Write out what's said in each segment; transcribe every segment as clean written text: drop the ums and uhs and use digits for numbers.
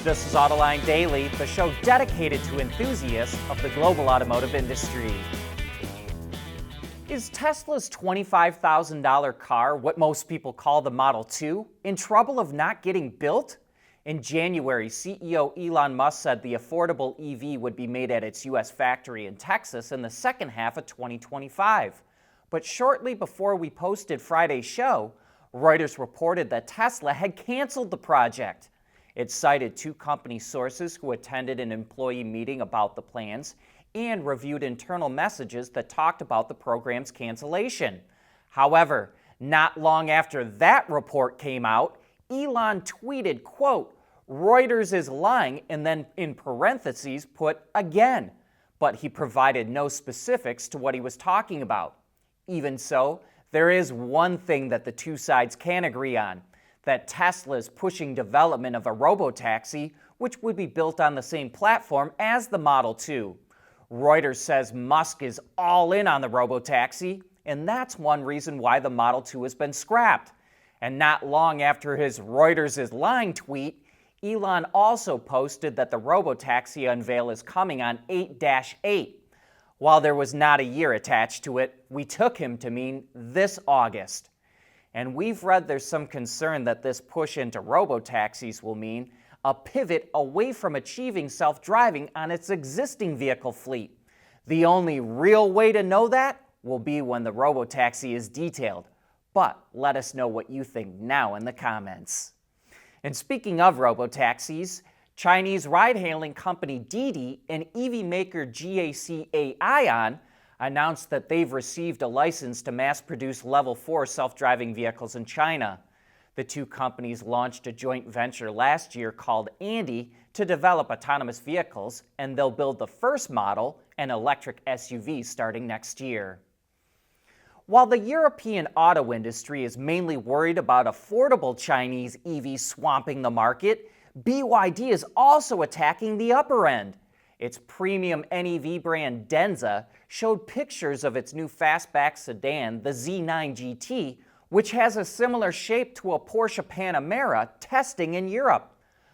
This is Autoline Daily, the show dedicated to enthusiasts of the global automotive industry. Is Tesla's $25,000 car, what most people call the Model 2, in trouble of not getting built? In January, CEO Elon Musk said the affordable EV would be made at its U.S. factory in Texas in the second half of 2025. But shortly before we posted Friday's show, Reuters reported that Tesla had canceled the project. It cited two company sources who attended an employee meeting about the plans and reviewed internal messages that talked about the program's cancellation. However, not long after that report came out, Elon tweeted, quote, "Reuters is lying," and then in parentheses put again. But he provided no specifics to what he was talking about. Even so, there is one thing that the two sides can agree on, that Tesla is pushing development of a Robotaxi, which would be built on the same platform as the Model 2. Reuters says Musk is all in on the Robotaxi, and that's one reason why the Model 2 has been scrapped. And not long after his Reuters is lying tweet, Elon also posted that the Robotaxi Unveil is coming on 8-8. While there was not a year attached to it, we took him to mean this August. And we've read there's some concern that this push into Robotaxis will mean a pivot away from achieving self-driving on its existing vehicle fleet. The only real way to know that will be when the Robotaxi is detailed. But let us know what you think now in the comments. And speaking of Robotaxis, Chinese ride-hailing company Didi and EV maker GAC Aion announced that they've received a license to mass-produce Level 4 self-driving vehicles in China. The two companies launched a joint venture last year called Andy to develop autonomous vehicles, and they'll build the first model, an electric SUV, starting next year. While the European auto industry is mainly worried about affordable Chinese EVs swamping the market, BYD is also attacking the upper end. Its premium NEV brand Denza showed pictures of its new fastback sedan, the Z9 GT, which has a similar shape to a Porsche Panamera, testing in Europe.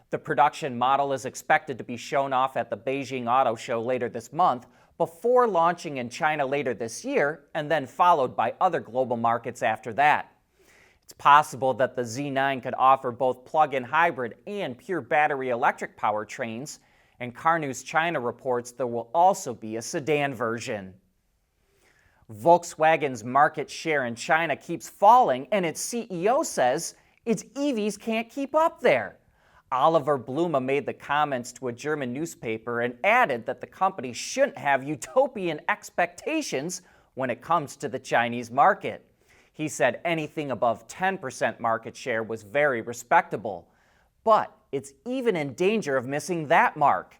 The production model is expected to be shown off at the Beijing Auto Show later this month, before launching in China later this year, and then followed by other global markets after that. It's possible that the Z9 could offer both plug-in hybrid and pure battery electric powertrains, and Car News China reports there will also be a sedan version. Volkswagen's market share in China keeps falling, and its CEO says its EVs can't keep up there. Oliver Blume made the comments to a German newspaper and added that the company shouldn't have utopian expectations when it comes to the Chinese market. He said anything above 10% market share was very respectable. But it's even in danger of missing that mark.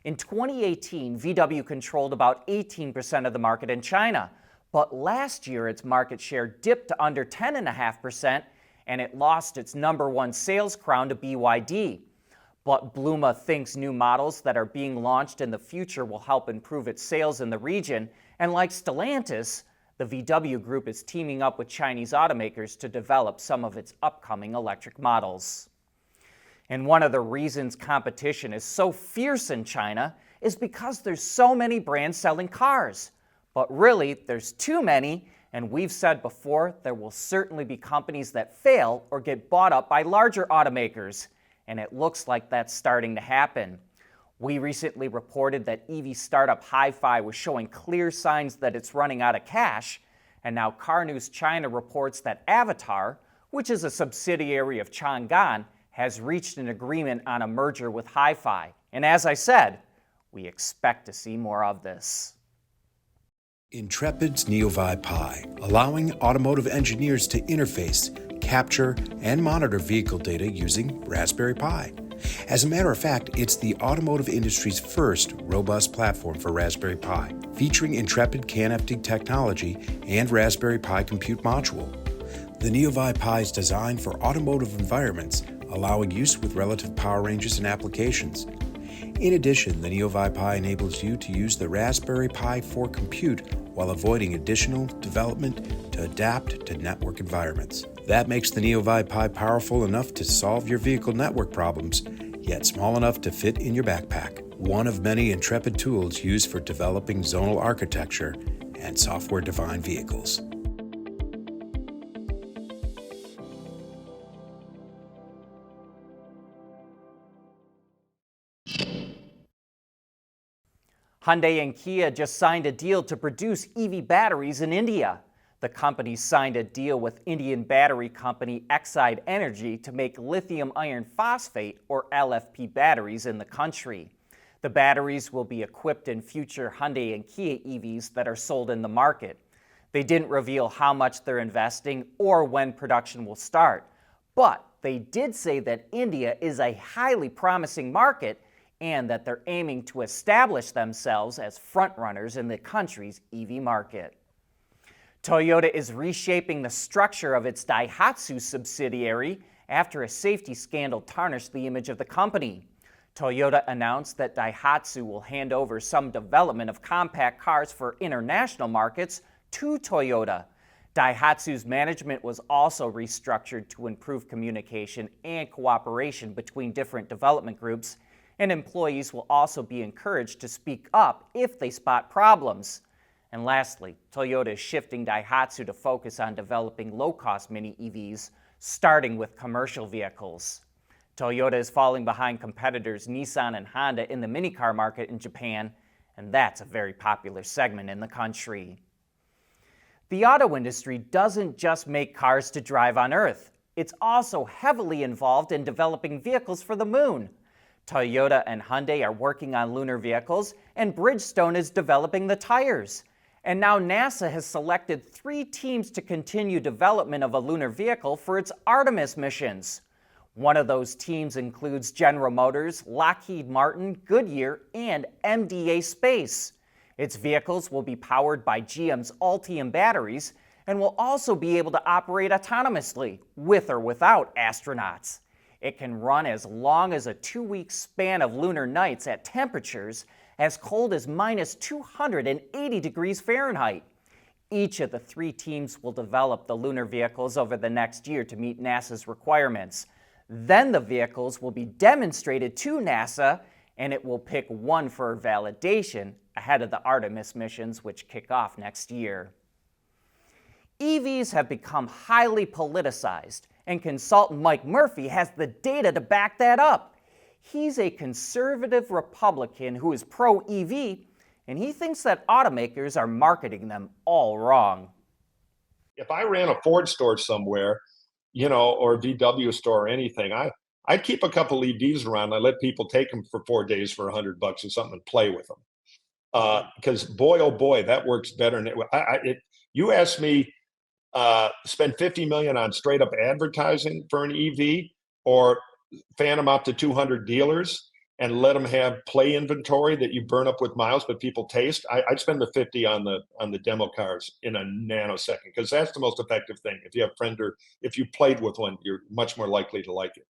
In 2018, VW controlled about 18% of the market in China. But last year, its market share dipped to under 10.5%, and it lost its number one sales crown to BYD. But Blume thinks new models that are being launched in the future will help improve its sales in the region, and like Stellantis, the VW group is teaming up with Chinese automakers to develop some of its upcoming electric models. And one of the reasons competition is so fierce in China is because there's so many brands selling cars. But really, there's too many, and we've said before, there will certainly be companies that fail or get bought up by larger automakers, and it looks like that's starting to happen. We recently reported that EV startup HiPhi was showing clear signs that it's running out of cash, and now Car News China reports that Avatar, which is a subsidiary of Changan, has reached an agreement on a merger with HiPhi. And as I said, we expect to see more of this. Intrepid's NeoVi Pi, allowing automotive engineers to interface, capture, and monitor vehicle data using Raspberry Pi. As a matter of fact, it's the automotive industry's first robust platform for Raspberry Pi, featuring Intrepid CAN-FD technology and Raspberry Pi Compute Module. The NeoVi Pi is designed for automotive environments, allowing use with relative power ranges and applications. In addition, the NeoVi Pi enables you to use the Raspberry Pi for compute while avoiding additional development to adapt to network environments. That makes the NeoVi Pi powerful enough to solve your vehicle network problems, yet small enough to fit in your backpack. One of many intrepid tools used for developing zonal architecture and software-defined vehicles. Hyundai and Kia just signed a deal to produce EV batteries in India. The companies signed a deal with Indian battery company Exide Energy to make lithium iron phosphate, or LFP, batteries in the country. The batteries will be equipped in future Hyundai and Kia EVs that are sold in the market. They didn't reveal how much they're investing or when production will start, but they did say that India is a highly promising market and that they're aiming to establish themselves as frontrunners in the country's EV market. Toyota is reshaping the structure of its Daihatsu subsidiary after a safety scandal tarnished the image of the company. Toyota announced that Daihatsu will hand over some development of compact cars for international markets to Toyota. Daihatsu's management was also restructured to improve communication and cooperation between different development groups, and employees will also be encouraged to speak up if they spot problems. And lastly, Toyota is shifting Daihatsu to focus on developing low-cost mini EVs, starting with commercial vehicles. Toyota is falling behind competitors Nissan and Honda in the minicar market in Japan, and that's a very popular segment in the country. The auto industry doesn't just make cars to drive on Earth. It's also heavily involved in developing vehicles for the moon. Toyota and Hyundai are working on lunar vehicles, and Bridgestone is developing the tires. And now NASA has selected 3 teams to continue development of a lunar vehicle for its Artemis missions. One of those teams includes General Motors, Lockheed Martin, Goodyear, and MDA Space. Its vehicles will be powered by GM's Ultium batteries and will also be able to operate autonomously, with or without astronauts. It can run as long as a 2-week span of lunar nights at temperatures as cold as minus 280 degrees Fahrenheit. Each of the 3 teams will develop the lunar vehicles over the next year to meet NASA's requirements. Then the vehicles will be demonstrated to NASA, and it will pick one for validation ahead of the Artemis missions, which kick off next year. EVs have become highly politicized, and consultant Mike Murphy has the data to back that up. He's a conservative Republican who is pro-EV, and he thinks that automakers are marketing them all wrong. If I ran a Ford store somewhere, or a VW store or anything, I'd keep a couple EVs around. I let people take them for 4 days for $100 or something and play with them. Because boy, oh boy, that works better. And you asked me, spend $50 million on straight up advertising for an EV, or fan them out to 200 dealers and let them have play inventory that you burn up with miles, but people taste. I'd spend the 50 on the demo cars in a nanosecond, because that's the most effective thing. If you have a friend or if you played with one, you're much more likely to like it.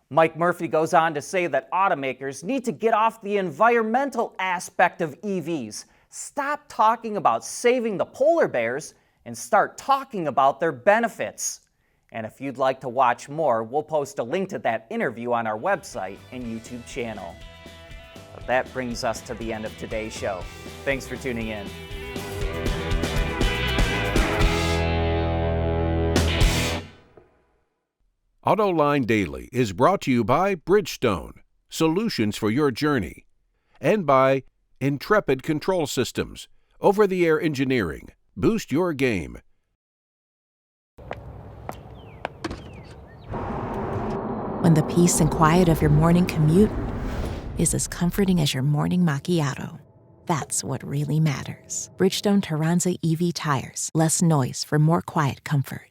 Mike Murphy goes on to say that automakers need to get off the environmental aspect of EVs, stop talking about saving the polar bears, and start talking about their benefits. And if you'd like to watch more, we'll post a link to that interview on our website and YouTube channel. But that brings us to the end of today's show. Thanks for tuning in. Autoline Daily is brought to you by Bridgestone, solutions for your journey, and by Intrepid Control Systems, over-the-air engineering. Boost your game. When the peace and quiet of your morning commute is as comforting as your morning macchiato, that's what really matters. Bridgestone Turanza EV tires. Less noise for more quiet comfort.